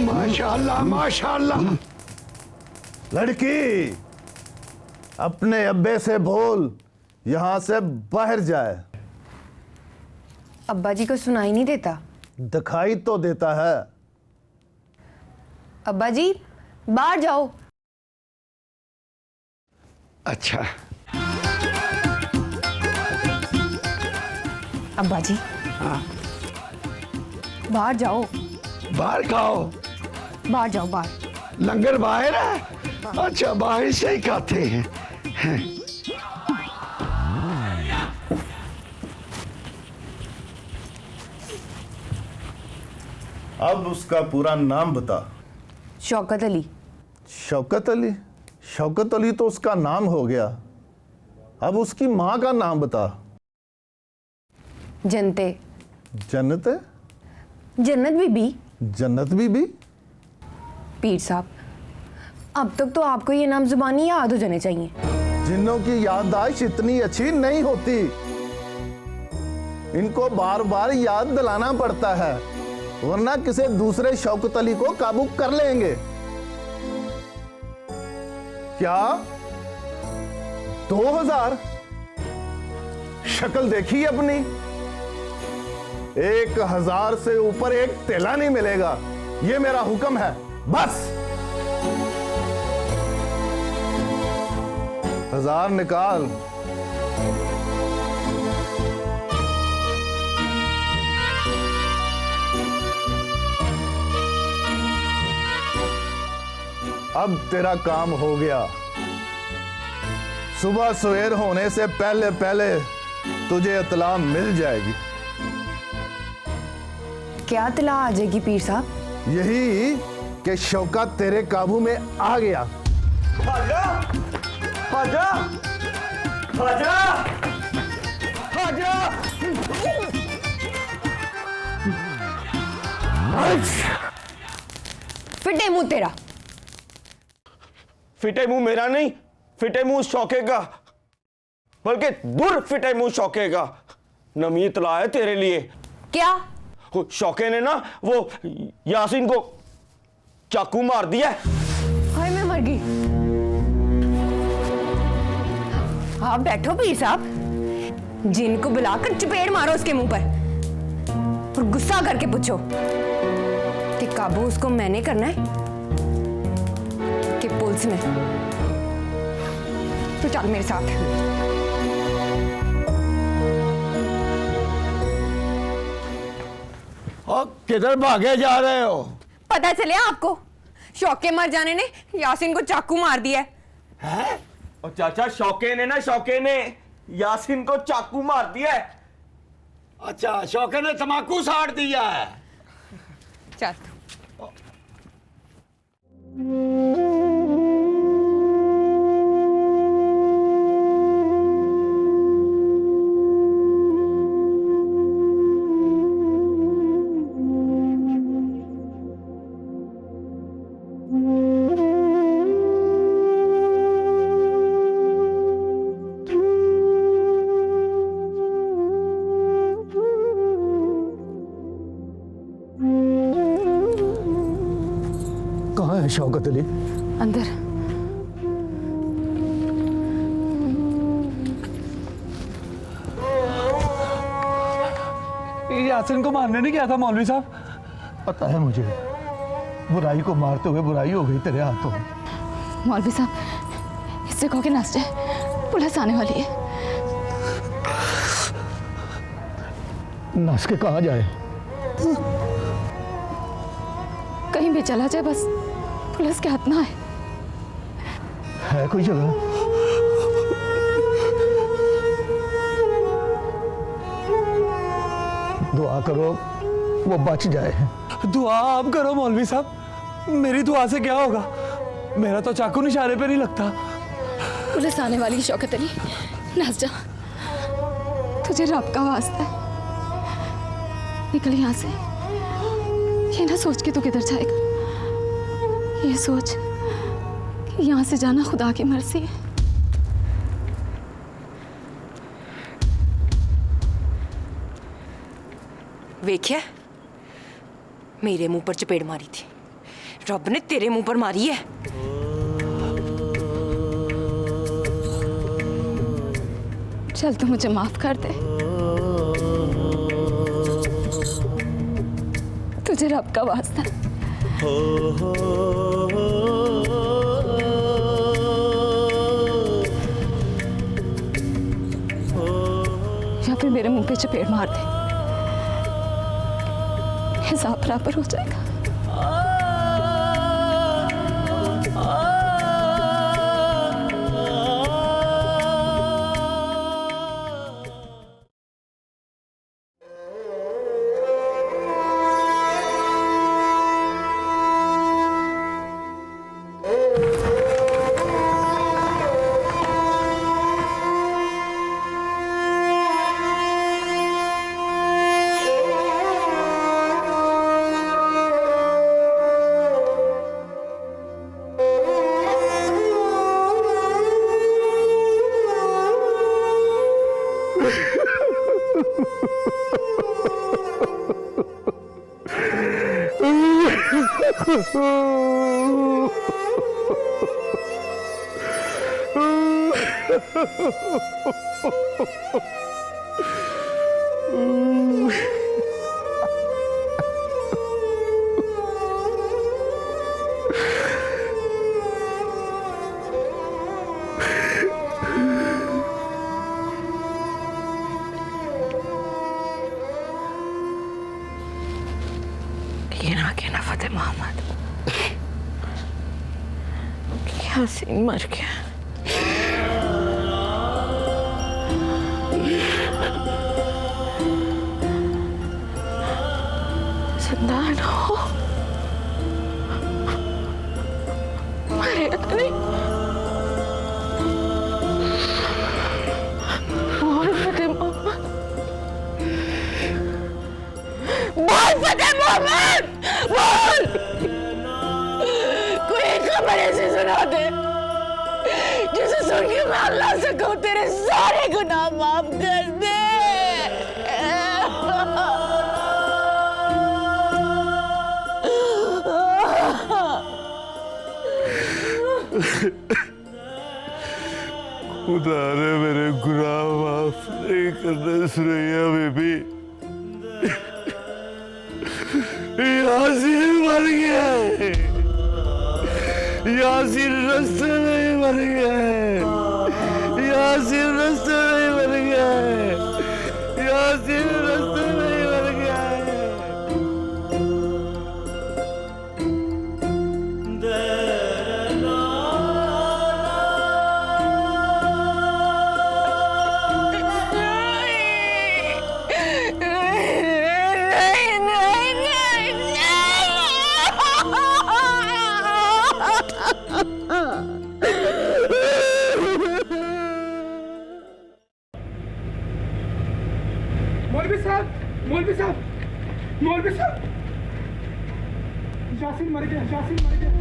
माशाअल्लाह माशाअल्लाह। लड़की, अपने अब्बे से बोल यहां से बाहर जाए। अब्बा जी को सुनाई नहीं देता? दिखाई तो देता है। अब्बा जी बाहर जाओ। अच्छा अब्बा जी हाँ, बाहर जाओ। बाहर खाओ। बाहर जाओ बाहर। लंगर बाहर है? अच्छा बाहर से ही खाते हैं। अब उसका पूरा नाम बता। शौकत अली। शौकत अली? शौकत अली तो उसका नाम हो गया, अब उसकी माँ का नाम बता। जनते। जन्नत है? जन्नत बीबी। जन्नत बीबी? पीर साहब, अब तक तो आपको ये नाम जुबानी याद हो जाने चाहिए। जिन्नों की याददाश्त इतनी अच्छी नहीं होती, इनको बार बार याद दिलाना पड़ता है, वरना किसी दूसरे शौकत अली को काबू कर लेंगे। क्या 2000? शक्ल देखी अपनी? 1000 से ऊपर एक तेला नहीं मिलेगा, ये मेरा हुक्म है। बस 1000 निकाल। अब तेरा काम हो गया। सुबह सवेर होने से पहले पहले तुझे इत्तला मिल जाएगी। क्या इत्तला आ जाएगी पीर साहब? यही कि शौकत तेरे काबू में आ गया। खाजा खाजा खाजा खाजा। फिटे मुंह तेरा। फिटे मुंह मेरा नहीं, फिटे मुंह शौके का, बल्कि दूर फिटे मुंह शौके का। नमी इत्तला है तेरे लिए। क्या? शौके ने ना वो यासीन को चाकू मार दिया। हाय मैं मर गई। आप बैठो पीर साहब, जिन को बुलाकर चपेड़ मारो उसके मुंह पर और गुस्सा करके पूछो कि काबू उसको मैंने करना है कि पुलिस ने। तो चल मेरे साथ। और किधर भागे जा रहे हो? पता चले आपको, शौके मर जाने ने यासीन को चाकू मार दिया है? और चाचा शौके ने ना, शौके ने यासीन को चाकू मार दिया है। अच्छा शौके ने तमाकू साड़ दिया है। चल कहाँ है शौकत अली? अंदर। यासीन को मारने नहीं गया था मौलवी साहब? पता है मुझे, बुराई को मारते हुए बुराई हो गई तेरे हाथों। मौलवी साहब इससे कहो कि नाच जाए, पुलिस आने वाली है। नस के कहाँ जाए? कहीं भी चला जाए, बस पुलिस के हाथ ना आए। है कोई जगह? दुआ करो वो बच जाए। दुआ आप करो मौलवी साहब, मेरी दुआ से क्या होगा? मेरा तो चाकू निशाने पे नहीं लगता। पुलिस आने वाली है शौकत अली, नाच जा, तुझे रब का वास्ता है, निकल यहाँ से। ये ना सोच के तू किधर जाएगा, ये सोच कि यहाँ से जाना खुदा की मर्जी है। वेख्या मेरे मुंह पर चपेड़ मारी थी, रब ने तेरे मुंह पर मारी है। चल तू मुझे माफ कर दे, तुझे रब का वास्ता है। या फिर मेरे मुंह पे चपेड़ मार दे, हिसाब बराबर हो जाएगा। कहना फतेह मोहम्मद यासीन मर गया। जिंदा ना हो, मरेगा तो नहीं। बोल फतेह मोहम्मद, बोल फतेह मोहम्मद, बोल। कोई एक खबर ऐसी सुना दे जिसे सुन के मैं अल्लाह से कहूं तेरे सारे गुनाह माफ कर दे। खुदा ने मेरे गुनाह माफ नहीं करने सुरैया बेबी। यासीन मर गया है, यासीन रास्ते में ही मर गया है, यासीन रास्ते में ही मर गया है, यासीन रास्ते में ही मर गया है। मौलवी साहब, मौलवी साहब, मौलवी साहब, यासीन मर गया, यासीन मर गया।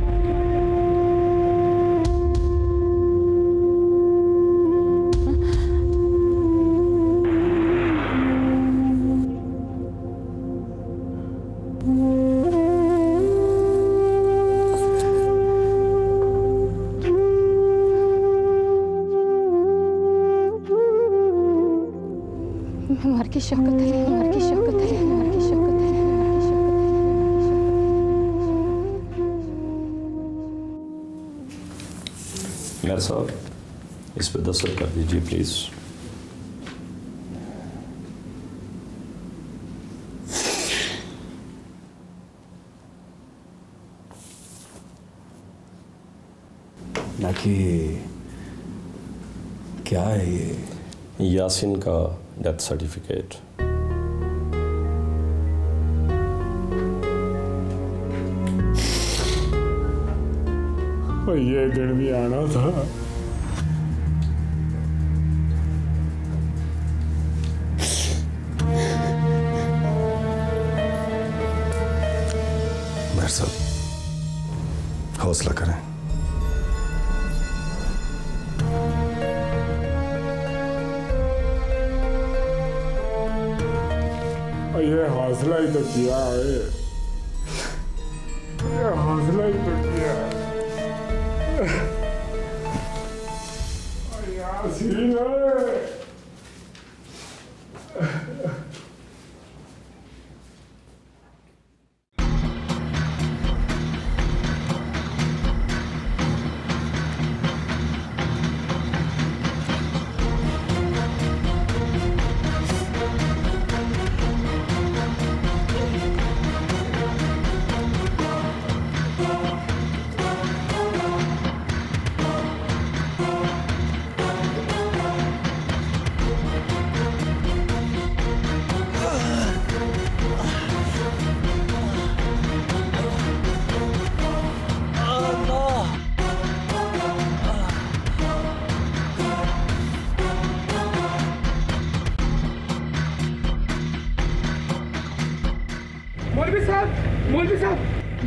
मर की शौकत अली, मर की शौकत अली, मर की शौकत अली, मर की शौकत अली। मेयर साहब, इस पे दस्तखत कर दीजिए प्लीज। नाकी क्या है ये? यासीन का डेथ सर्टिफिकेट। ये दिन भी आना था। मेयर साहब, हौसला करें। ये हौसला ही तो किया है, ये हौसला ही तो किया है। यासीन मौलवी साहब,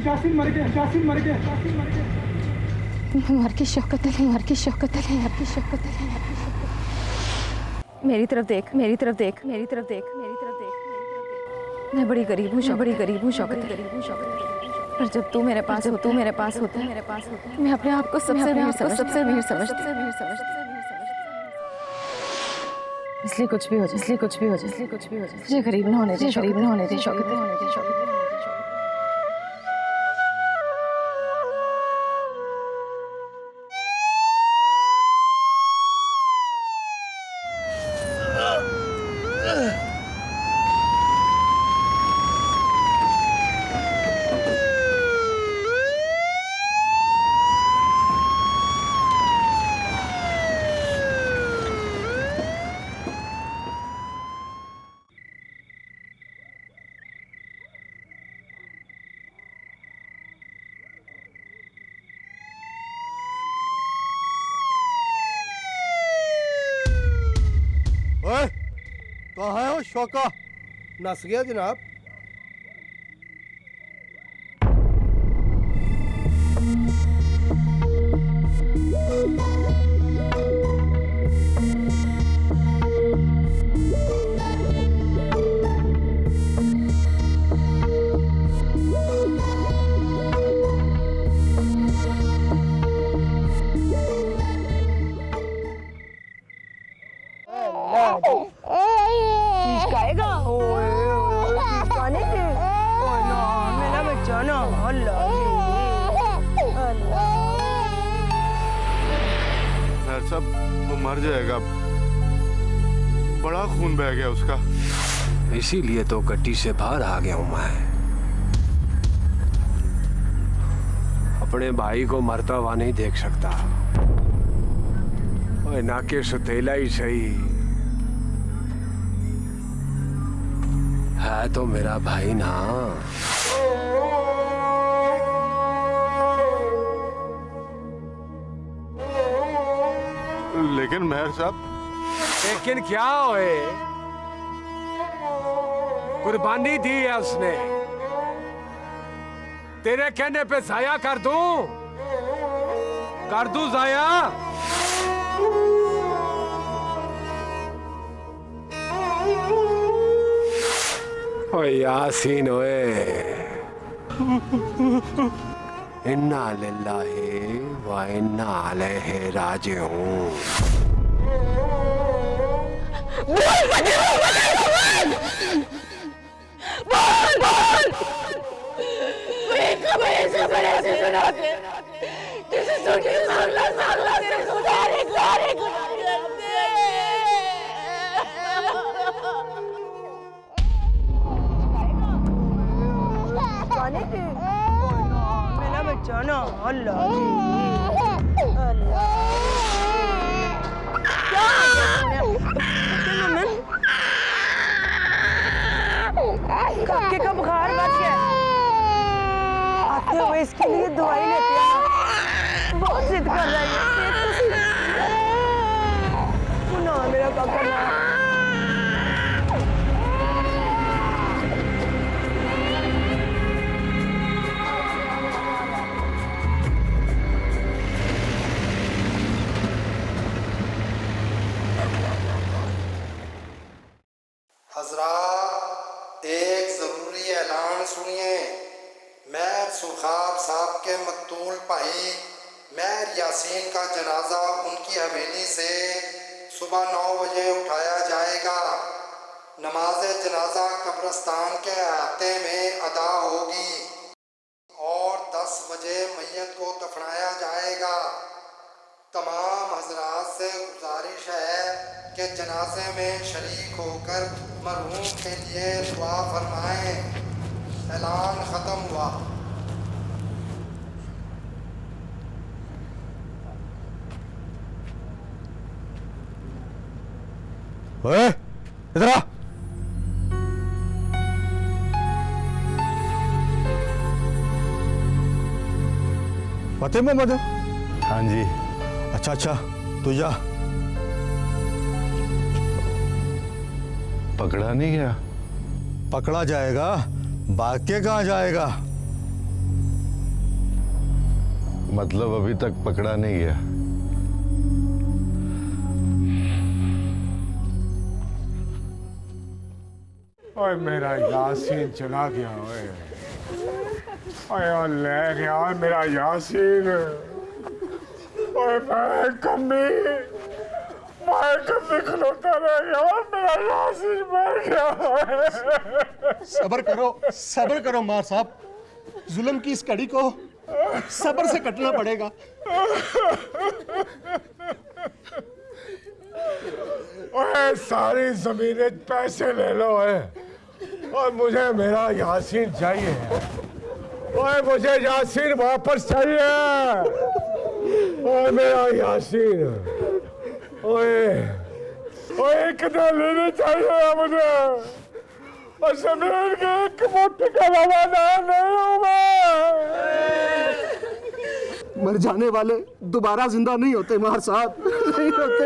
यासीन मर गया, यासीन मर गया, यासीन मर गया। मर के शौकत अली, मर के शौकत अली, मर के शौकत अली। मेरी तरफ देख, मेरी तरफ देख, मेरी तरफ देख, मेरी तरफ देख। मैं बड़ी गरीब हूँ, बड़ी गरीब हूँ, शौकत गरीब हूँ, शौकत। पर जब तू मेरे पास हो, तू मेरे पास होता है, मेरे पास होता है, मैं अपने आप को सबसे वीर समझती, इसलिए कुछ भी हो जाए, इसलिए कुछ भी हो जाए, इसलिए कुछ भी हो जाए, मुझे गरीब ना होने दे, गरीब ना होने दे, शौकत ना होने दे, शौकत। कहाँ है वो शौका? नस गया जनाब। सब वो मर जाएगा, बड़ा खून बह गया उसका। इसीलिए तो गड्डी से बाहर आ गया हूं मैं। अपने भाई को मरता हुआ नहीं देख सकता। ओए ना के सतेला ही सही है तो मेरा भाई ना। लेकिन मेहर साहब, लेकिन क्या होए, कुर्बानी दी है उसने। तेरे कहने पे जाया कर दूं जाया। ओए यासीन ओए, इन्ना लिल्लाहि व इन्ना अलैहि राजिऊन। मेरा बच्चा ना अल्लाह काके का बुखार बढ़ गया। आते हुए इसके लिए दवाई लेते हैं। बहुत जिद कर रही है। ना मेरा काका ना। हजरात, एक ज़रूरी ऐलान सुनिए। महर सुखाब साहब के मकतूल भाई महर यासीन का जनाजा उनकी हवेली से सुबह 9 बजे उठाया जाएगा। नमाज जनाजा कब्रिस्तान के अहाते में अदा होगी और 10 बजे मैयत को दफनाया जाएगा। तमाम हजरात से गुजारिश है कि जनाजे में शरीक होकर मरहूम के लिए दुआ फरमाएं। ऐलान ख़त्म हुआ। ओए, इधर आ। फतेह मोहम्मद? हाँ जी। अच्छा, तू जा। पकड़ा नहीं गया? पकड़ा जाएगा, भाग के कहाँ जाएगा? मतलब अभी तक पकड़ा नहीं गया? ओए मेरा यासीन चला गया। ओए ले गया मेरा यासीन। ओए मैं कभी खलोता रह गया। मेरा यासीन मर गया। सब्र करो मार साहब। जुल्म की इस कड़ी को सब्र से कटना पड़ेगा। ओए सारी जमीनें पैसे ले लो है और मुझे मेरा यासीन चाहिए। ओए मुझे यासीन वापस चाहिए। ओए मेरा यासीन। ओए कितना लेने चाहिए मुझे। और जमीन के एक मुट्ठी का रवादार नहीं हूँ मैं। मर जाने वाले दोबारा जिंदा नहीं होते मार साहब, नहीं होते।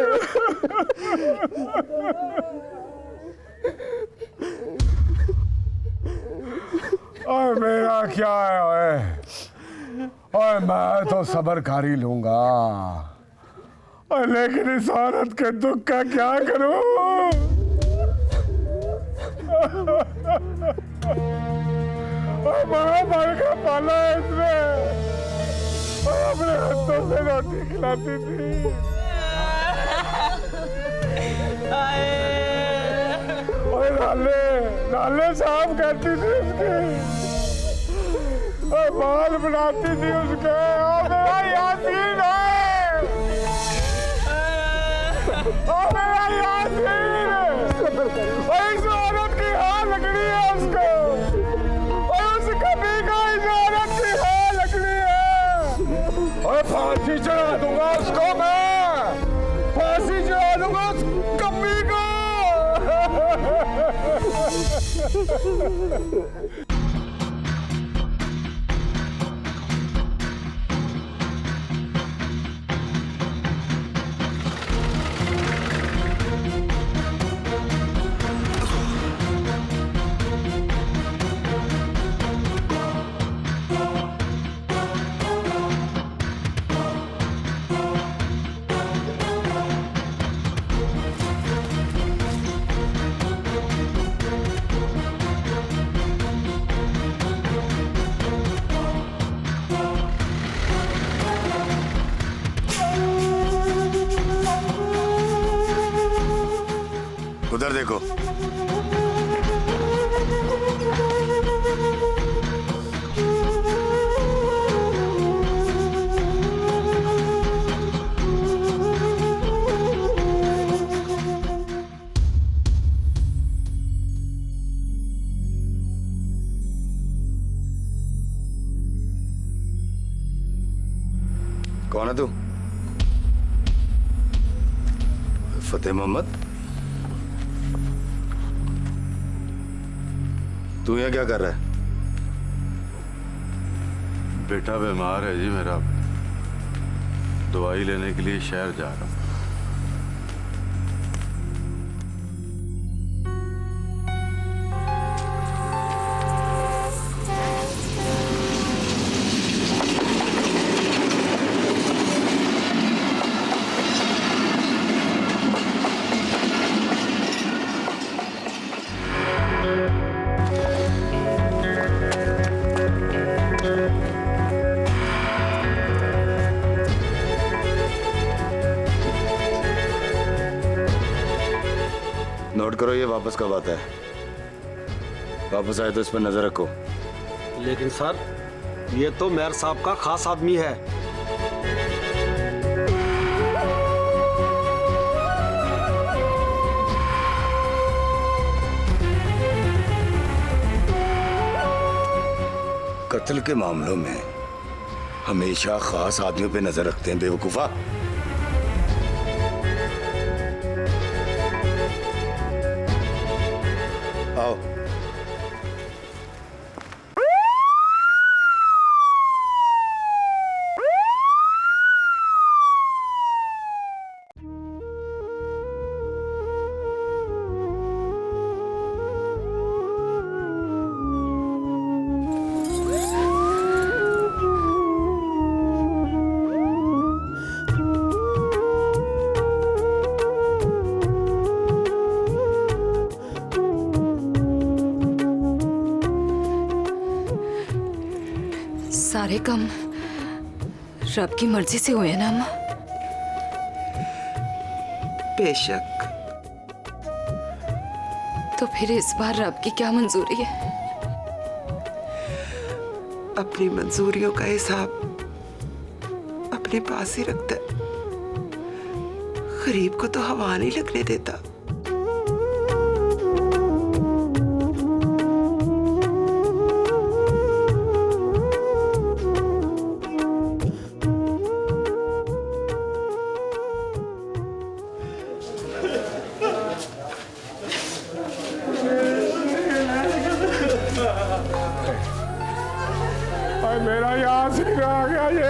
और मेरा क्या है? और मैं तो सब्र कर ही लूंगा। और लेकिन इस औरत के दुख का क्या करूं? और मां मर का पाला है इसने। और अपने हाथों से रोटी खिलाती थी। और नाले साफ करती थी उसकी। और बाल बनाती थी उसके। और मेरा यासीन है। और मेरा यासीन। और इस औरत की हाल लगनी है उसको। और उस कभी का इस औरत की हाल लगनी है। और फांसी चढ़ा दूंगा उसको मैं। फांसी चढ़ा दूंगा उस कभी को। उधर देखो। कौन है तू? फतेह मोहम्मद? तू यहाँ क्या कर रहा है? बेटा बीमार है जी मेरा, दवाई लेने के लिए शहर जा रहा हूँ। करो ये वापस कब आता है। वापस आए तो इस पर नजर रखो। लेकिन सर, ये तो मेयर साहब का खास आदमी है। कत्ल के मामलों में हमेशा खास आदमियों पे नजर रखते हैं बेवकूफा। आओ। सारे काम रब की मर्जी से हुए ना अम्मा? बेशक। तो फिर इस बार रब की क्या मंजूरी है? अपनी मंजूरियों का हिसाब अपने पास ही रखता है, गरीब को तो हवा नहीं लगने देता। मेरा यासीन आ गया ये।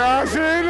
यासीन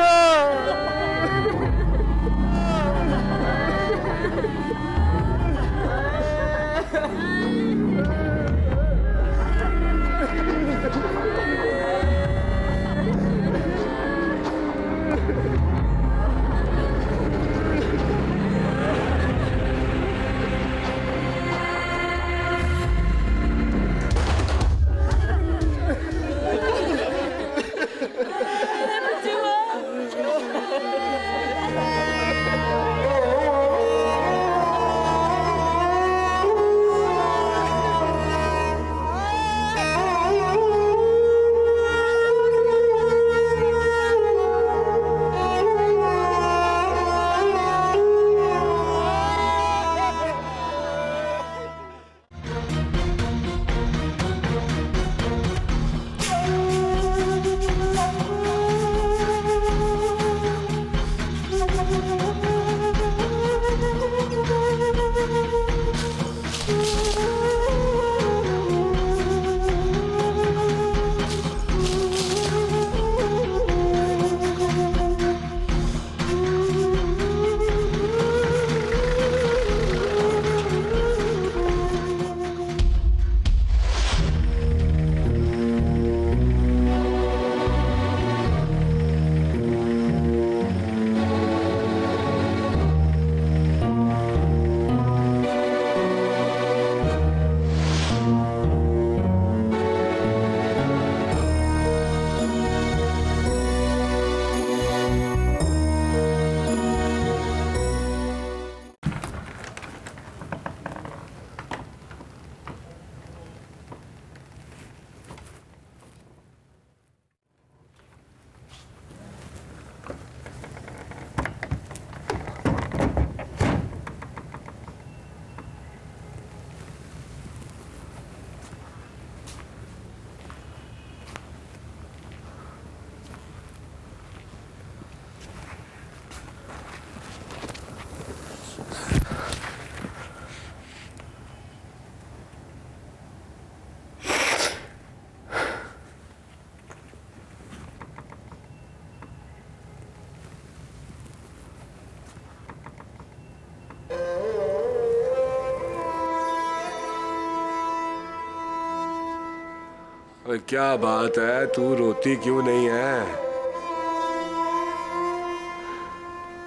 क्या बात है, तू रोती क्यों नहीं है?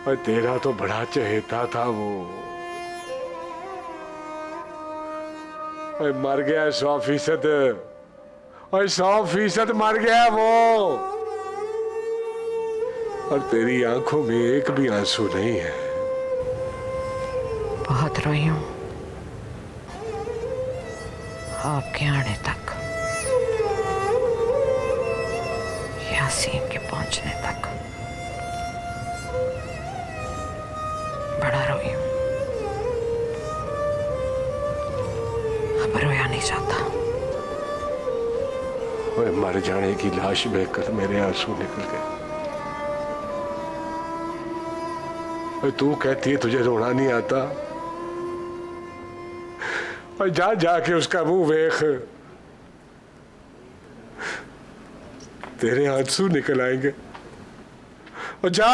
और तेरा तो बड़ा चहेता था वो। और मर गया 100%। और 100% मर गया वो। और तेरी आंखों में एक भी आंसू नहीं है। बहुत रोई हूं आपके आने तक, यासीन के पहुंचने तक बड़ा रोई हूं। अब रोया नहीं जाता। और मर जाने की लाश देखकर मेरे आंसू निकल गए। और तू कहती है तुझे रोना नहीं आता। और जा जाके उसका मुंह देख, तेरे आंसू निकल आएंगे। और जा।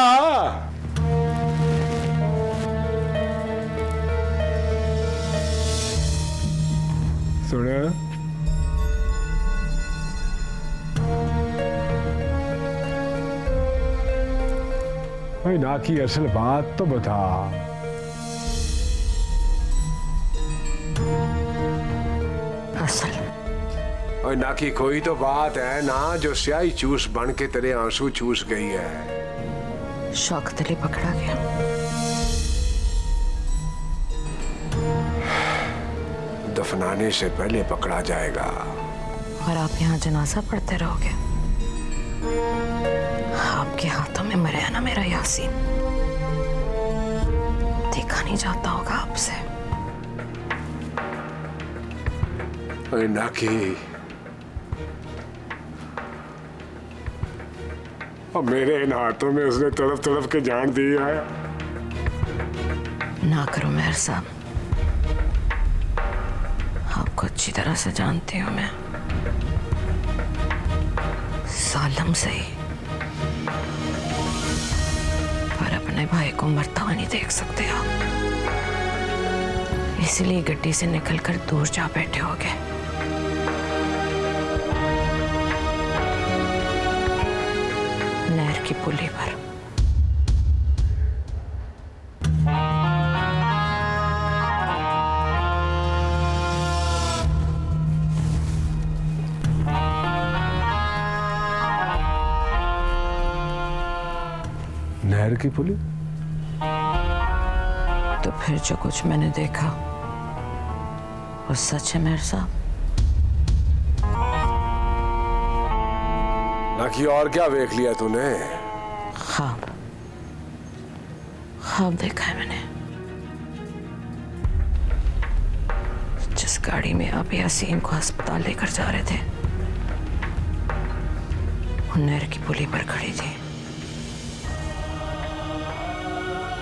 सुना? ना की असल बात तो बता। असल और ना की कोई तो बात है ना, जो स्याही चूस बन के तेरे आंसू चूस गई है। शौकत अली पकड़ा गया। दफनाने से पहले पकड़ा जाएगा। और आप यहाँ जनाजा पढ़ते रहोगे? आपके हाथों में मरे है ना मेरा यासीन। देखा नहीं जाता होगा आपसे। ना की और मेरे इन हाथों में उसने तड़प तड़प के जान दी है। ना करो मेहर साहब, आपको अच्छी तरह से जानती हूँ मैं। सालम सही, पर अपने भाई को मरता हुआ नहीं देख सकते आप। इसलिए गड्डी से निकलकर दूर जा बैठे होगे। नहर की पुली पर। नहर की पुली? तो फिर जो कुछ मैंने देखा वो सच है मेहर साहब? ना कि और क्या देख लिया तूने? ख्वाब। ख्वाब देखा है मैंने। जिस गाड़ी में आप यासीन को अस्पताल लेकर जा रहे थे वो नहर की पुली पर खड़ी थी।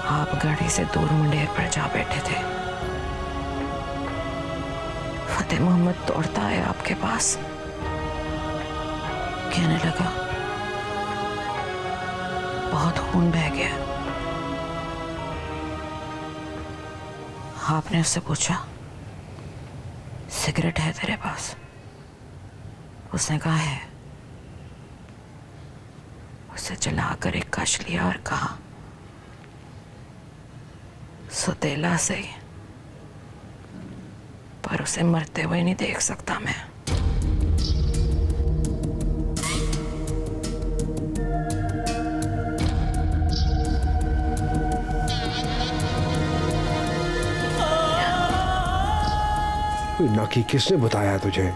आप गाड़ी से दूर मुंडेर पर जा बैठे थे। फतेह मोहम्मद दौड़ता आया आपके पास, कहने लगा बहुत खून बह गया। आपने उससे पूछा सिगरेट है तेरे पास? उसने कहा है। उसे जलाकर एक कश लिया और कहा सौतेला से, पर उसे मरते हुए नहीं देख सकता मैं। नाकी किसने बताया तुझे?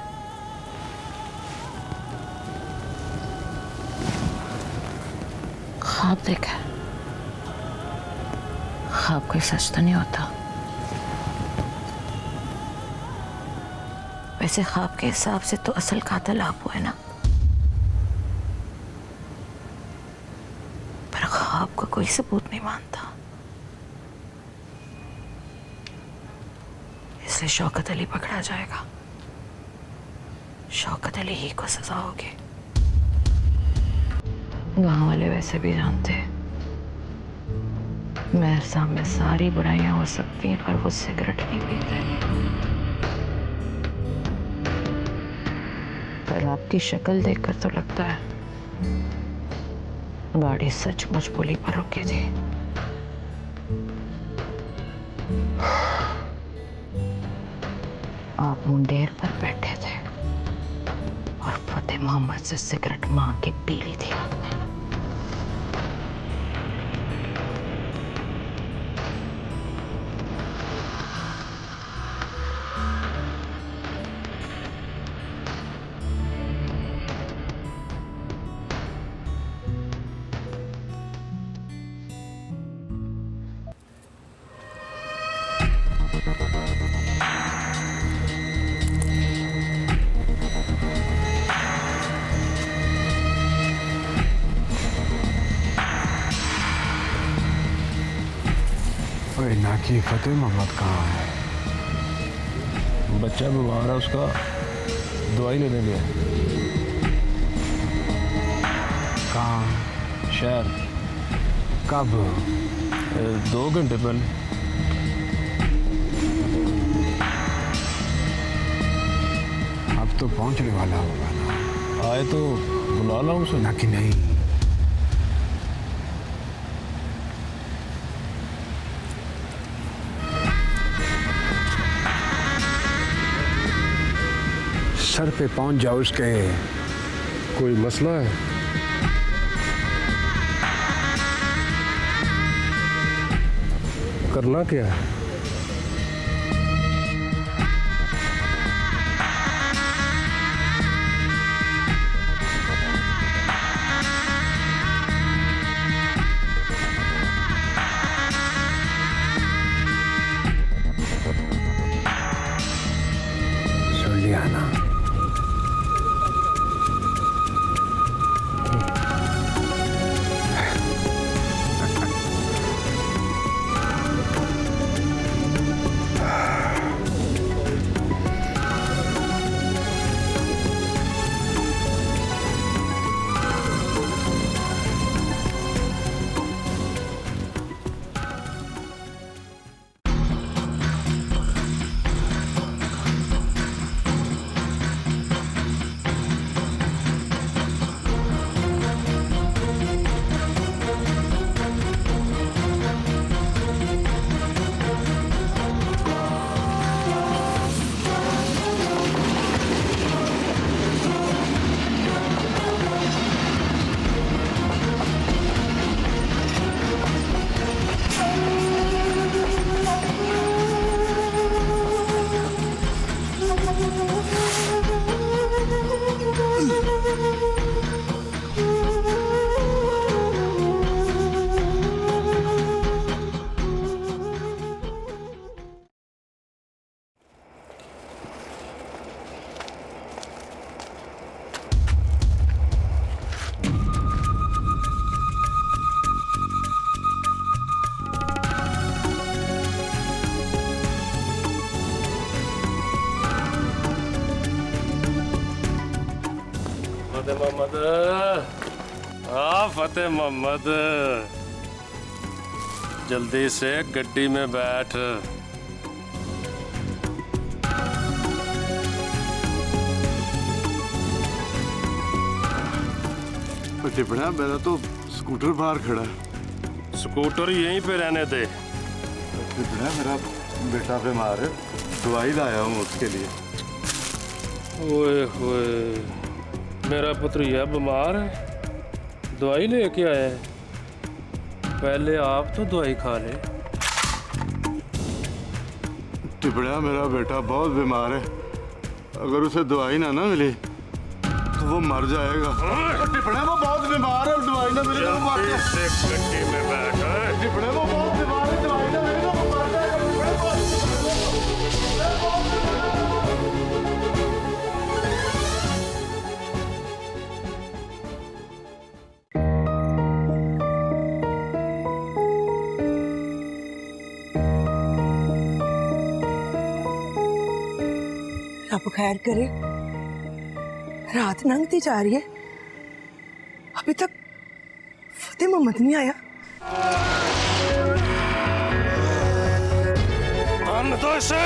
ख्वाब देखा। ख्वाब कोई सच तो नहीं होता। वैसे ख्वाब के हिसाब से तो असल कातिल आप हुए ना। पर ख्वाब को कोई सबूत नहीं मानता, इसलिए शौकत अली पकड़ा जाएगा। शौकत अली ही को सजा होगी। गांव वाले वैसे भी जानते हैं मेहर साहब में सारी बुराइयां हो सकती हैं, पर वो सिगरेट नहीं पीते। पर आपकी शक्ल देखकर तो लगता है गाड़ी सचमुच पुली पर रुकी थी। आप मुंडेर पर बैठे थे और फतेह मोहम्मद से सिगरेट मांग के पी ली थी आपने। ना कि फतेह मोहम्मद कहाँ है? बच्चा बीमार है, उसका दवाई लेने गया। कहाँ? शहर। कब? 2 घंटे पहले। अब तो पहुंचने वाला होगा ना? आए तो बुला लाऊं उसे? ना कि नहीं। सर पे पहुंच जाओ उसके। कोई मसला है? करना क्या है? सुन लिया ना? फतेह मोहम्मद, फतेह मोहम्मद, जल्दी से गड्डी में बैठ। टिपड़ा, मेरा तो स्कूटर बाहर खड़ा है। स्कूटर यहीं पे रहने दे। टिपड़ा, मेरा बेटा बीमार है, दवाई लाया हूँ उसके लिए। ओए होए, मेरा पुत्र यह बीमार है, दवाई लेके आया है। पहले आप तो दवाई खा ले। टिपड़ा, मेरा बेटा बहुत बीमार है, अगर उसे दवाई ना मिली तो वो मर जाएगा। टिपड़ा, वो बहुत बीमार है, दवाई ना मिली तो वो मर जाएगा। गड्डी में बैठ। टिपड़ा, वो बहुत बीमार है, दवाई ना मिली तो वो मर जाएगा। रब खैर करे, रात लंघती जा रही है, अभी तक फतेह मोहम्मद नहीं आया। आने दो इसे।